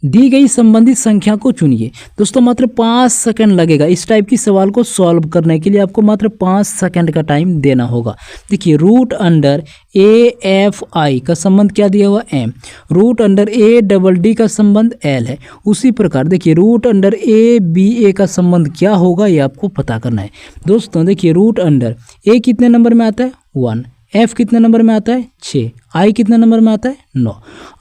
दी गई संबंधित संख्या को चुनिए। दोस्तों मात्र 5 सेकंड लगेगा इस टाइप की सवाल को सॉल्व करने के लिए। आपको मात्र 5 सेकंड का टाइम देना होगा। देखिए root under A F I का संबंध क्या दिया हुआ M, root under A double D का संबंध एल है। उसी प्रकार देखिए root under A B A का संबंध क्या होगा ये आपको पता करना है। दोस्तों देखिए रूट अंडर ए कितने नंबर में आता है 1, एफ कितने नंबर में आता है 6, आई कितने नंबर में आता है 9।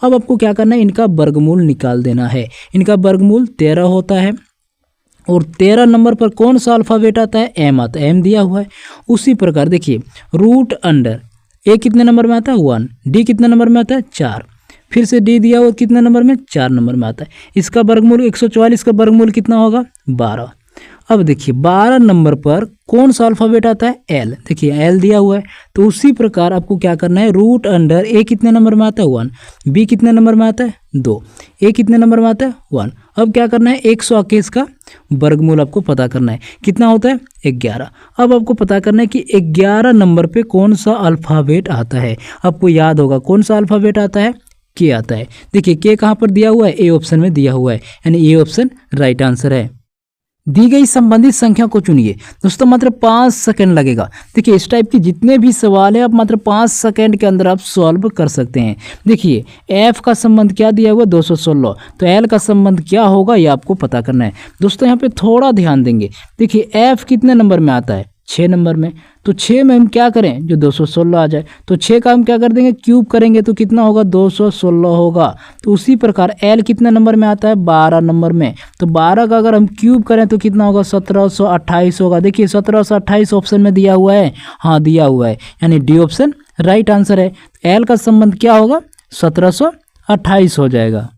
अब आपको क्या करना है, इनका वर्गमूल निकाल देना है। इनका वर्गमूल 13 होता है और 13 नंबर पर कौन सा अल्फ़ाबेट आता है एम आता है, एम दिया हुआ है। उसी प्रकार देखिए रूट अंडर ए कितने नंबर में आता है 1, डी कितने नंबर में आता है 4, फिर से डी दिया हुआ कितने नंबर में 4 नंबर में आता है। इसका वर्गमूल 144 का वर्गमूल कितना होगा 12। अब देखिए 12 नंबर पर कौन सा अल्फ़ाबेट आता है एल, देखिए एल दिया हुआ है। तो उसी प्रकार आपको क्या करना है, रूट अंडर ए कितने नंबर में आता है 1, बी कितने नंबर में आता है 2, ए कितने नंबर में आता है 1। अब क्या करना है 121 का वर्गमूल आपको पता करना है, कितना होता है 11। अब आपको पता करना है कि 11 नंबर पे कौन सा अल्फ़ाबेट आता है। आपको याद होगा कौन सा अल्फ़ाबेट आता है, के आता है। देखिए के कहाँ पर दिया हुआ है, ए ऑप्शन में दिया हुआ है, यानी ए ऑप्शन राइट आंसर है। दी गई संबंधित संख्या को चुनिए। दोस्तों मात्र 5 सेकंड लगेगा। देखिए इस टाइप के जितने भी सवाल है आप मात्र 5 सेकंड के अंदर आप सॉल्व कर सकते हैं। देखिए एफ का संबंध क्या दिया हुआ है 216, तो एल का संबंध क्या होगा ये आपको पता करना है। दोस्तों यहाँ पे थोड़ा ध्यान देंगे। देखिए एफ कितने नंबर में आता है 6 नंबर में, तो 6 में हम क्या करें जो 216 आ जाए, तो 6 का हम क्या कर देंगे क्यूब करेंगे तो कितना होगा 216 होगा। तो उसी प्रकार एल कितने नंबर में आता है 12 नंबर में, तो 12 का अगर हम क्यूब करें तो कितना होगा 1728 होगा। देखिए 1728 ऑप्शन में दिया हुआ है, हाँ दिया हुआ है, यानी डी ऑप्शन राइट आंसर है। एल का संबंध क्या होगा 1728 हो जाएगा।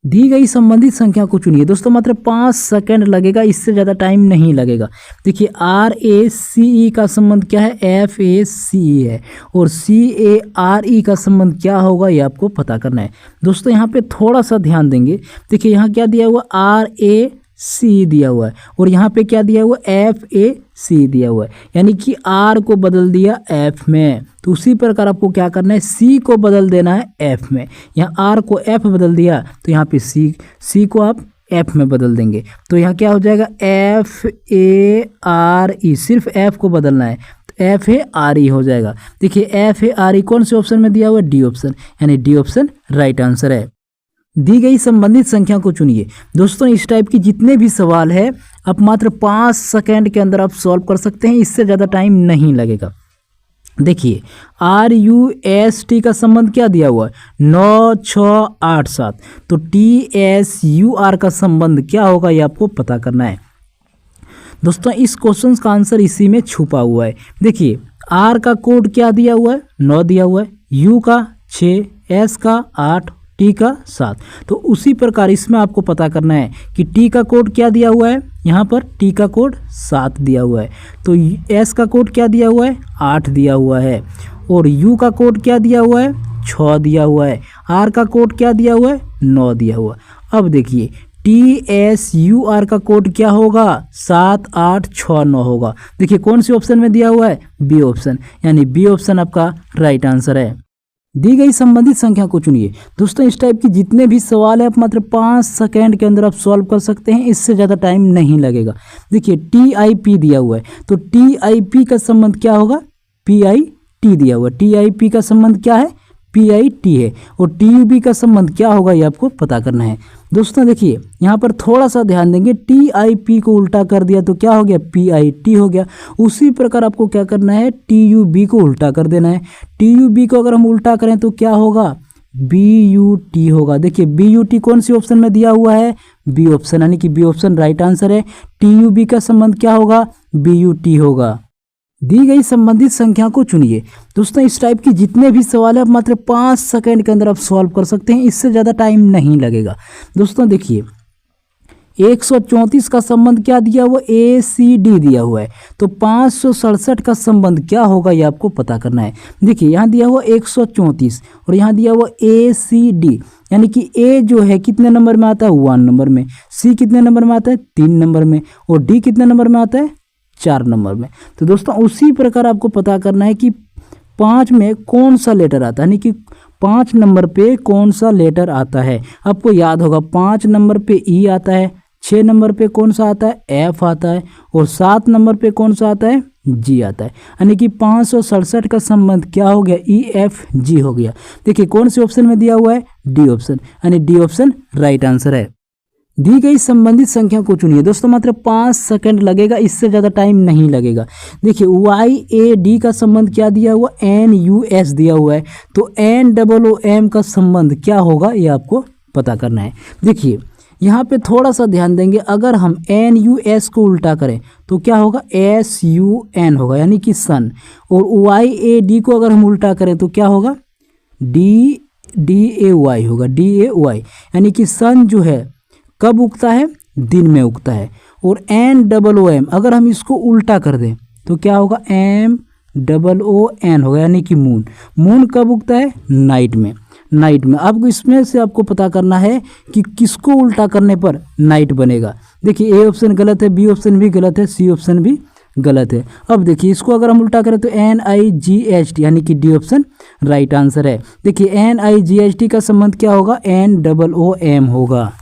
दी गई संबंधित संख्या को चुनिए। दोस्तों मात्र 5 सेकंड लगेगा, इससे ज़्यादा टाइम नहीं लगेगा। देखिए आर ए सी ई का संबंध क्या है एफ ए सी ई है, और सी ए आर ई का संबंध क्या होगा ये आपको पता करना है। दोस्तों यहाँ पे थोड़ा सा ध्यान देंगे। देखिए यहाँ क्या दिया हुआ आर ए सी दिया हुआ है और यहाँ पे क्या दिया हुआ एफ ए सी दिया हुआ है, यानी कि आर को बदल दिया एफ में। तो उसी प्रकार आपको क्या करना है सी को बदल देना है एफ में। यहाँ आर को एफ बदल दिया तो यहाँ पे सी को आप एफ में बदल देंगे, तो यहाँ क्या हो जाएगा एफ ए आर ई, सिर्फ एफ को बदलना है, एफ ए आर ई हो जाएगा। देखिए एफ ए आर ई कौन से ऑप्शन में दिया हुआ है डी ऑप्शन, यानी डी ऑप्शन राइट आंसर है। दी गई संबंधित संख्या को चुनिए। दोस्तों इस टाइप की जितने भी सवाल है आप मात्र 5 सेकंड के अंदर आप सॉल्व कर सकते हैं, इससे ज़्यादा टाइम नहीं लगेगा। देखिए आर यू एस टी का संबंध क्या दिया हुआ है 9 6 8 7, तो टी एस यू आर का संबंध क्या होगा ये आपको पता करना है। दोस्तों इस क्वेश्चन का आंसर इसी में छुपा हुआ है। देखिए आर का कोड क्या दिया हुआ है 9 दिया हुआ है, यू का 6, एस का 8, टी का 7। तो उसी प्रकार इसमें आपको पता करना है कि टी का कोड क्या दिया हुआ है, यहाँ पर टी का कोड 7 दिया हुआ है, तो एस का कोड क्या दिया हुआ है 8 दिया हुआ है, और यू का कोड क्या दिया हुआ है 6 दिया हुआ है, आर का कोड क्या दिया हुआ है 9 दिया हुआ है। अब देखिए टी एस यू आर का कोड क्या होगा 7 8 6 9 होगा। देखिए कौन सी ऑप्शन में दिया हुआ है बी ऑप्शन, यानी बी ऑप्शन आपका राइट आंसर है। दी गई संबंधित संख्या को चुनिए। दोस्तों इस टाइप की जितने भी सवाल है आप मात्र 5 सेकंड के अंदर आप सॉल्व कर सकते हैं, इससे ज़्यादा टाइम नहीं लगेगा। देखिए टी आई पी दिया हुआ है, तो टी आई पी का संबंध क्या होगा पी आई टी दिया हुआ है, टी आई पी का संबंध क्या है पी आई टी है, और टी यू बी का संबंध क्या होगा ये आपको पता करना है। दोस्तों देखिए यहाँ पर थोड़ा सा ध्यान देंगे, टी आई पी को उल्टा कर दिया तो क्या हो गया पी आई टी हो गया। उसी प्रकार आपको क्या करना है टी यू बी को उल्टा कर देना है। टी यू बी को अगर हम उल्टा करें तो क्या होगा बी यू टी होगा। देखिए बी यू टी कौन सी ऑप्शन में दिया हुआ है बी ऑप्शन, यानी कि बी ऑप्शन राइट आंसर है। टी यू बी का संबंध क्या होगा बी यू टी होगा। दी गई संबंधित संख्या को चुनिए। दोस्तों इस टाइप की जितने भी सवाल है आप मात्र 5 सेकंड के अंदर आप सॉल्व कर सकते हैं, इससे ज़्यादा टाइम नहीं लगेगा। दोस्तों देखिए 134 का संबंध क्या दिया हुआ ए सी डी दिया हुआ है, तो 567 का संबंध क्या होगा ये आपको पता करना है। देखिए यहाँ दिया हुआ 134 और यहाँ दिया हुआ ए सी डी, यानी कि ए जो है कितने नंबर में आता है 1 नंबर में, सी कितने नंबर में आता है 3 नंबर में, और डी कितने नंबर में आता है 4 नंबर में। तो दोस्तों उसी प्रकार आपको पता करना है कि 5 में कौन सा लेटर आता है, यानी कि 5 नंबर पे कौन सा लेटर आता है। आपको याद होगा 5 नंबर पे ई आता है, 6 नंबर पे कौन सा आता है, एफ आता है, और 7 नंबर पे कौन सा आता है, जी आता है। यानी कि 567 का संबंध क्या हो गया, ई एफ जी हो गया। देखिए कौन से ऑप्शन में दिया हुआ है, डी ऑप्शन, यानी डी ऑप्शन राइट आंसर है। दी गई संबंधित संख्या को चुनिए। दोस्तों मात्र 5 सेकंड लगेगा, इससे ज़्यादा टाइम नहीं लगेगा। देखिए वाई ए डी का संबंध क्या दिया हुआ, एन यू एस दिया हुआ है, तो एन डबल ओ एम का संबंध क्या होगा ये आपको पता करना है। देखिए यहाँ पे थोड़ा सा ध्यान देंगे, अगर हम एन यू एस को उल्टा करें तो क्या होगा, एस यू एन होगा, यानी कि सन। और वाई ए डी को अगर हम उल्टा करें तो क्या होगा, डी डी ए वाई होगा, डी ए वाई, यानी कि सन जो है कब उगता है, दिन में उगता है। और एन डबल ओ एम अगर हम इसको उल्टा कर दें तो क्या होगा, एम डबल ओ एन होगा, यानी कि मून। मून कब उगता है, नाइट में, नाइट में। आपको इसमें से आपको पता करना है कि किसको उल्टा करने पर नाइट बनेगा। देखिए ए ऑप्शन गलत है, बी ऑप्शन भी गलत है, सी ऑप्शन भी गलत है। अब देखिए इसको अगर हम उल्टा करें तो एन आई जी एच टी, यानी कि डी ऑप्शन राइट आंसर है। देखिए एन आई जी एच टी का संबंध क्या होगा, एन डबल ओ एम होगा।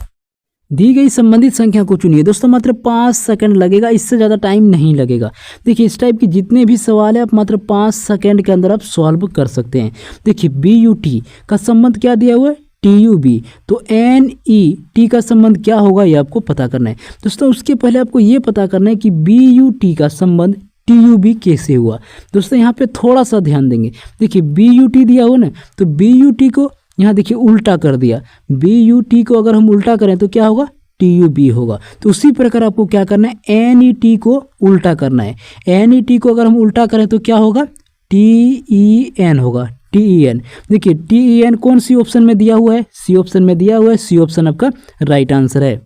दी गई संबंधित संख्या को चुनिए। दोस्तों मात्र 5 सेकंड लगेगा, इससे ज़्यादा टाइम नहीं लगेगा। देखिए इस टाइप के जितने भी सवाल है आप मात्र 5 सेकंड के अंदर आप सॉल्व कर सकते हैं। देखिए बी यू टी का संबंध क्या दिया हुआ है, टी यू बी, तो एन ई टी का संबंध क्या होगा ये आपको पता करना है। दोस्तों उसके पहले आपको ये पता करना है कि बी यू टी का संबंध टी यू बी कैसे हुआ। दोस्तों यहाँ पे थोड़ा सा ध्यान देंगे। देखिए बी यू टी दिया हुआ ना, तो बी यू टी को यहाँ देखिए उल्टा कर दिया, बी यू टी को अगर हम उल्टा करें तो क्या होगा, टी यू बी होगा। तो उसी प्रकार आपको क्या करना है, एन ई टी को उल्टा करना है। एन ई टी को अगर हम उल्टा करें तो क्या होगा, टी ई एन होगा, टी ई एन। देखिए टी ई एन कौन सी ऑप्शन में दिया हुआ है, सी ऑप्शन में दिया हुआ है, सी ऑप्शन आपका राइट आंसर है।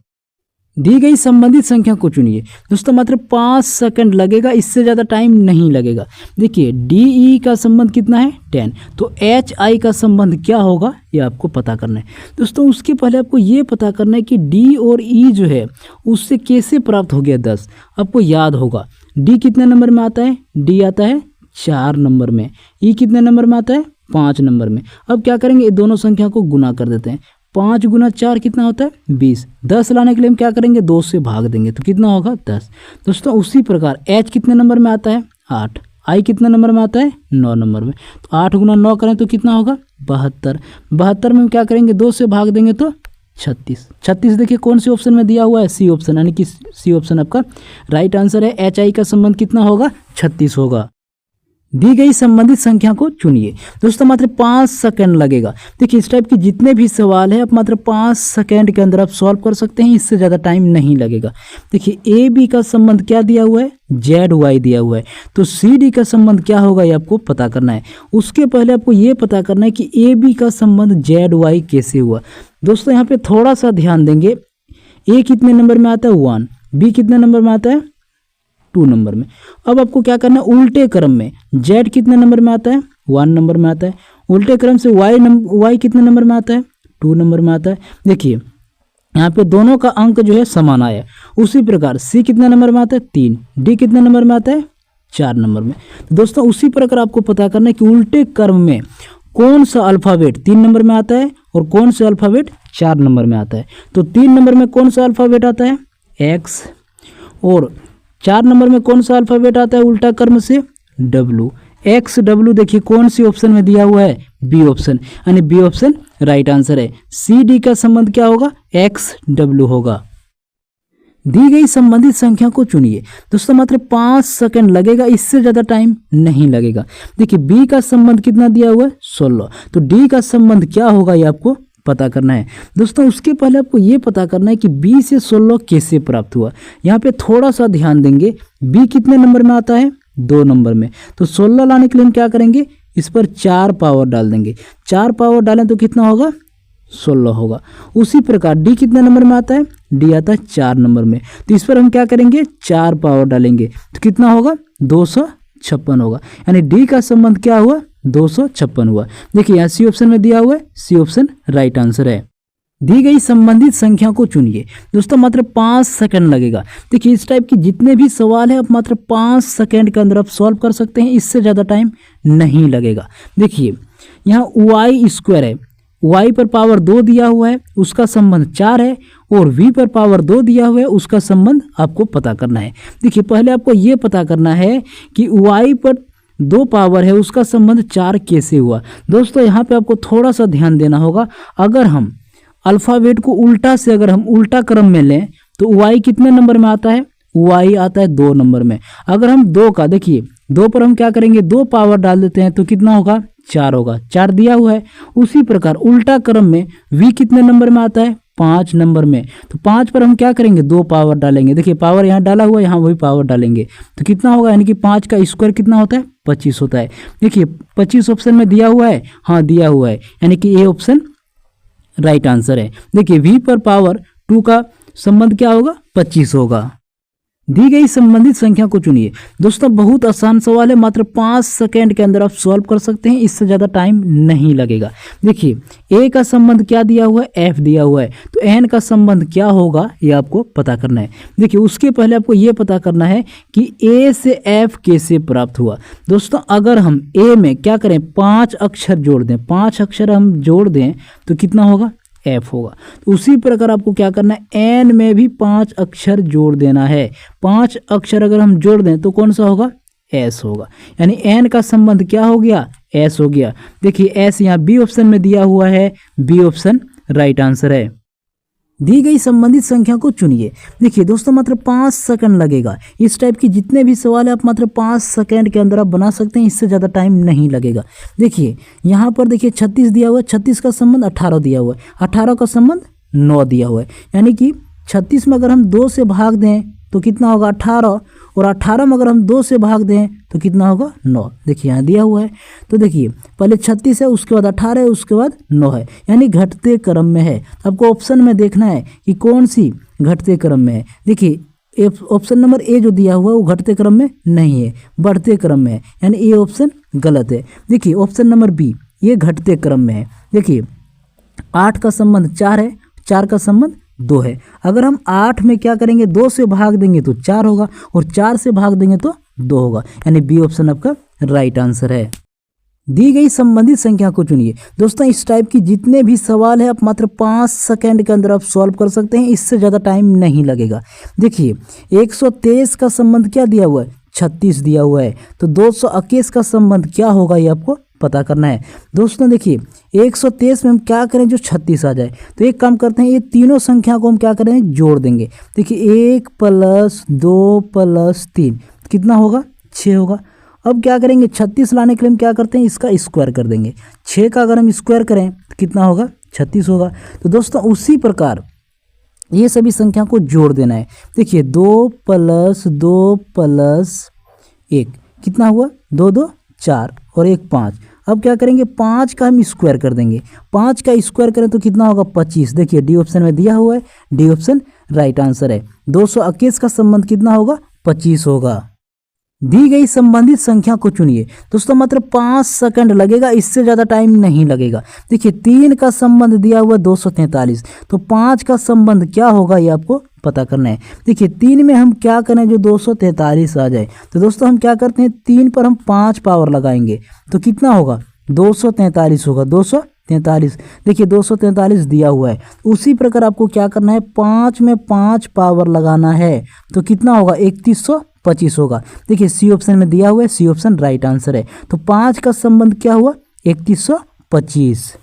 दी गई संबंधित संख्या को चुनिए। दोस्तों मात्र 5 सेकंड लगेगा, इससे ज़्यादा टाइम नहीं लगेगा। देखिए डी ई का संबंध कितना है, 10, तो एच आई का संबंध क्या होगा ये आपको पता करना है। दोस्तों उसके पहले आपको ये पता करना है कि डी और ई जो है उससे कैसे प्राप्त हो गया 10। आपको याद होगा डी कितने नंबर में आता है, डी आता है 4 नंबर में, ई कितने नंबर में आता है, 5 नंबर में। अब क्या करेंगे, दोनों संख्या को गुना कर देते हैं। 5 गुना 4 कितना होता है, 20। 10 लाने के लिए हम क्या करेंगे, 2 से भाग देंगे तो कितना होगा, 10। दोस्तों उसी प्रकार एच कितने नंबर में आता है, 8। आई कितने नंबर में आता है, 9 नंबर में। तो 8 गुना 9 करें तो कितना होगा, 72। 72 में हम क्या करेंगे, 2 से भाग देंगे तो 36। 36 देखिए कौन सी ऑप्शन में दिया हुआ है, सी ऑप्शन, यानी कि सी ऑप्शन आपका राइट आंसर है। एच आई का संबंध कितना होगा, 36 होगा। दी गई संबंधित संख्या को चुनिए। दोस्तों मात्र 5 सेकंड लगेगा। देखिए इस टाइप के जितने भी सवाल है आप मात्र 5 सेकंड के अंदर आप सॉल्व कर सकते हैं, इससे ज़्यादा टाइम नहीं लगेगा। देखिए ए बी का संबंध क्या दिया हुआ है, जेड वाई दिया हुआ है, तो सी डी का संबंध क्या होगा ये आपको पता करना है। उसके पहले आपको ये पता करना है कि ए बी का संबंध जेड वाई कैसे हुआ। दोस्तों यहाँ पे थोड़ा सा ध्यान देंगे, ए कितने नंबर में आता है, 1, बी कितने नंबर में आता है, 2 नंबर में। अब आपको क्या करना है, उल्टे क्रम में z कितने नंबर में आता है, 1 नंबर में आता है। उल्टे क्रम से y कितने नंबर में आता है, 2 नंबर में आता है। देखिए यहाँ पे दोनों का अंक जो है समान आया। उसी प्रकार c कितने नंबर में आता है, 3, d कितने नंबर में आता है, 4 नंबर में। तो दोस्तों उसी प्रकार आपको पता करना है कि उल्टे क्रम में कौन सा अल्फ़ाबेट 3 नंबर में आता है और कौन सा अल्फ़ाबेट 4 नंबर में आता है। तो 3 नंबर में कौन सा अल्फ़ाबेट आता है, x, और 4 नंबर में कौन सा अल्फ़ाबेट आता है उल्टा क्रम से, W। एक्स डब्ल्यू देखिए कौन सी ऑप्शन में दिया हुआ है, बी ऑप्शन, यानी बी ऑप्शन राइट आंसर है। सी डी का संबंध क्या होगा, एक्स डब्ल्यू होगा। दी गई संबंधित संख्या को चुनिए। दोस्तों मात्र 5 सेकंड लगेगा, इससे ज़्यादा टाइम नहीं लगेगा। देखिए बी का संबंध कितना दिया हुआ है, 16, तो डी का संबंध क्या होगा ये आपको पता करना है। दोस्तों उसके पहले आपको ये पता करना है कि बी से 16 कैसे प्राप्त हुआ। यहाँ पे थोड़ा सा ध्यान देंगे, बी कितने नंबर में आता है, 2 नंबर में। तो 16 लाने के लिए हम क्या करेंगे, इस पर 4 पावर डाल देंगे। 4 पावर डालें तो कितना होगा, 16 होगा। उसी प्रकार डी कितने नंबर में आता है, डी आता है 4 नंबर में। तो इस पर हम क्या करेंगे, 4 पावर डालेंगे तो कितना होगा, 256 होगा। यानी डी का संबंध क्या हुआ, 256 हुआ। देखिए यहाँ सी ऑप्शन में दिया हुआ है, सी ऑप्शन राइट आंसर है। दी गई संबंधित संख्या को चुनिए। दोस्तों मात्र 5 सेकंड लगेगा। देखिए इस टाइप की जितने भी सवाल है आप मात्र 5 सेकंड के अंदर आप सॉल्व कर सकते हैं, इससे ज़्यादा टाइम नहीं लगेगा। देखिए यहाँ वाई स्क्वायर है, y पर पावर 2 दिया हुआ है, उसका संबंध 4 है, और v पर पावर 2 दिया हुआ है, उसका संबंध आपको पता करना है। देखिए पहले आपको ये पता करना है कि y पर 2 पावर है, उसका संबंध 4 कैसे हुआ। दोस्तों यहाँ पे आपको थोड़ा सा ध्यान देना होगा। अगर हम अल्फ़ाबेट को उल्टा से अगर हम उल्टा क्रम में लें तो y कितने नंबर में आता है, y आता है 2 नंबर में। अगर हम 2 का, देखिए 2 पर हम क्या करेंगे, 2 पावर डाल देते हैं तो कितना होगा, 4 होगा, 4 दिया हुआ है। उसी प्रकार उल्टा क्रम में v कितने नंबर में आता है, 5 नंबर में। तो 5 पर हम क्या करेंगे, 2 पावर डालेंगे। देखिए पावर यहाँ डाला हुआ है, यहाँ वही पावर डालेंगे तो कितना होगा, यानी कि 5 का स्क्वायर कितना होता है, 25 होता है। देखिए 25 ऑप्शन में दिया हुआ है, हाँ दिया हुआ है, यानी कि ये ऑप्शन राइट आंसर है। देखिए v पर पावर 2 का संबंध क्या होगा, 25 होगा। दी गई संबंधित संख्या को चुनिए। दोस्तों बहुत आसान सवाल है, मात्र 5 सेकंड के अंदर आप सॉल्व कर सकते हैं, इससे ज़्यादा टाइम नहीं लगेगा। देखिए a का संबंध क्या दिया हुआ है, f दिया हुआ है, तो n का संबंध क्या होगा ये आपको पता करना है। देखिए उसके पहले आपको ये पता करना है कि a से f कैसे प्राप्त हुआ। दोस्तों अगर हम a में क्या करें, 5 अक्षर जोड़ दें, 5 अक्षर हम जोड़ दें तो कितना होगा, f होगा। तो उसी प्रकार आपको क्या करना है, n में भी 5 अक्षर जोड़ देना है। 5 अक्षर अगर हम जोड़ दें तो कौन सा होगा, s होगा, यानी n का संबंध क्या हो गया, s हो गया। देखिए s यहाँ बी ऑप्शन में दिया हुआ है, बी ऑप्शन राइट आंसर है। दी गई संबंधित संख्या को चुनिए। देखिए दोस्तों मात्र 5 सेकंड लगेगा। इस टाइप की जितने भी सवाल है आप मात्र 5 सेकंड के अंदर आप बना सकते हैं, इससे ज़्यादा टाइम नहीं लगेगा। देखिए यहाँ पर देखिए 36 दिया हुआ है, 36 का संबंध 18 दिया हुआ है, 18 का संबंध 9 दिया हुआ है, यानी कि 36 में अगर हम 2 से भाग दें तो कितना होगा, 18, और 18 में अगर हम 2 से भाग दें तो कितना होगा, 9। देखिए यहाँ दिया हुआ है, तो देखिए पहले 36 है, उसके बाद 18 है, उसके बाद 9 है, यानी घटते क्रम में है। तो आपको ऑप्शन में देखना है कि कौन सी घटते क्रम में है। देखिए ऑप्शन नंबर ए जो दिया हुआ है वो घटते क्रम में नहीं है, बढ़ते क्रम में है, यानी ये ऑप्शन गलत है। देखिए ऑप्शन नंबर बी ये घटते क्रम में है। देखिए 8 का संबंध 4 है, 4 का संबंध 2 है। अगर हम 8 में क्या करेंगे, 2 से भाग देंगे तो 4 होगा, और 4 से भाग देंगे तो 2 होगा, यानी बी ऑप्शन आपका राइट आंसर है। दी गई संबंधित संख्या को चुनिए। दोस्तों इस टाइप की जितने भी सवाल है आप मात्र 5 सेकंड के अंदर आप सॉल्व कर सकते हैं, इससे ज़्यादा टाइम नहीं लगेगा। देखिए 123 का संबंध क्या दिया हुआ है, 36 दिया हुआ है, तो 221 का संबंध क्या होगा ये आपको पता करना है। दोस्तों देखिए 123 में हम क्या करें, जो 36 आ जाए, तो एक काम करते हैं, ये तीनों संख्या को हम क्या करेंगे, जोड़ देंगे। देखिए 1 + 2 + 3 कितना होगा, 6 होगा। अब क्या करेंगे, 36 लाने के लिए हम क्या करते हैं, इसका स्क्वायर कर देंगे। 6 का अगर हम स्क्वायर करें तो कितना होगा, 36 होगा। तो दोस्तों उसी प्रकार ये सभी संख्या को जोड़ देना है। देखिए 2 + 2 + 1 कितना हुआ, 2 2 4 और 1 5। अब क्या करेंगे, 5 का हम स्क्वायर कर देंगे। 5 का स्क्वायर करें तो कितना होगा, 25। देखिए डी ऑप्शन में दिया हुआ है, डी ऑप्शन राइट आंसर है। 221 का संबंध कितना होगा, 25 होगा। दी गई संबंधित संख्या को चुनिए। दोस्तों मात्र 5 सेकंड लगेगा, इससे ज़्यादा टाइम नहीं लगेगा। देखिए 3 का संबंध दिया हुआ 243, तो 5 का संबंध क्या होगा ये आपको पता करना है। देखिए 3 में हम क्या करें, जो 243 आ जाए, तो दोस्तों हम क्या करते हैं, 3 पर हम 5 पावर लगाएंगे तो कितना होगा, 243 होगा, 243। देखिए 243 दिया हुआ है। उसी प्रकार आपको क्या करना है, 5 में 5 पावर लगाना है तो कितना होगा, 3125 होगा। देखिए सी ऑप्शन में दिया हुआ है, सी ऑप्शन राइट आंसर है। तो 5 का संबंध क्या हुआ, 3125।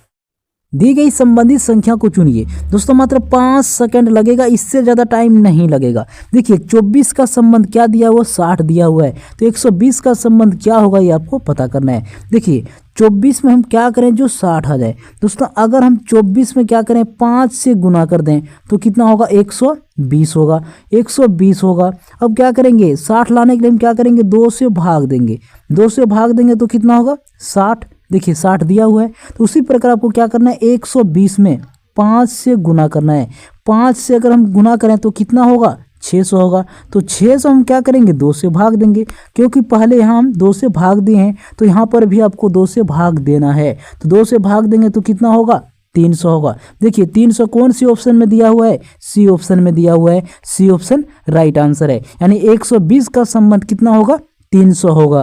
दी गई संबंधित संख्या को चुनिए। दोस्तों मात्र 5 सेकंड लगेगा, इससे ज़्यादा टाइम नहीं लगेगा। देखिए 24 का संबंध क्या दिया हुआ, 60 दिया हुआ है, तो 120 का संबंध क्या होगा ये आपको पता करना है। देखिए 24 में हम क्या करें, जो 60 आ जाए। दोस्तों अगर हम 24 में क्या करें, 5 से गुना कर दें तो कितना होगा, 120 होगा, 120 होगा। अब क्या करेंगे, 60 लाने के लिए हम क्या करेंगे, 2 से भाग देंगे। 2 से भाग देंगे तो कितना होगा, 60। देखिए 60 दिया हुआ है, तो उसी प्रकार आपको क्या करना है, 120 में 5 से गुना करना है। 5 से अगर हम गुना करें तो कितना होगा, 600 होगा। तो 600 हम क्या करेंगे, 2 से भाग देंगे, क्योंकि पहले यहाँ हम 2 से भाग दिए हैं, तो यहाँ पर भी आपको 2 से भाग देना है। तो 2 से भाग देंगे तो कितना होगा, 300 होगा। देखिए 300 कौन सी ऑप्शन में दिया हुआ है, सी ऑप्शन में दिया हुआ है, सी ऑप्शन राइट आंसर है। यानी 120 का संबंध कितना होगा, 300 होगा।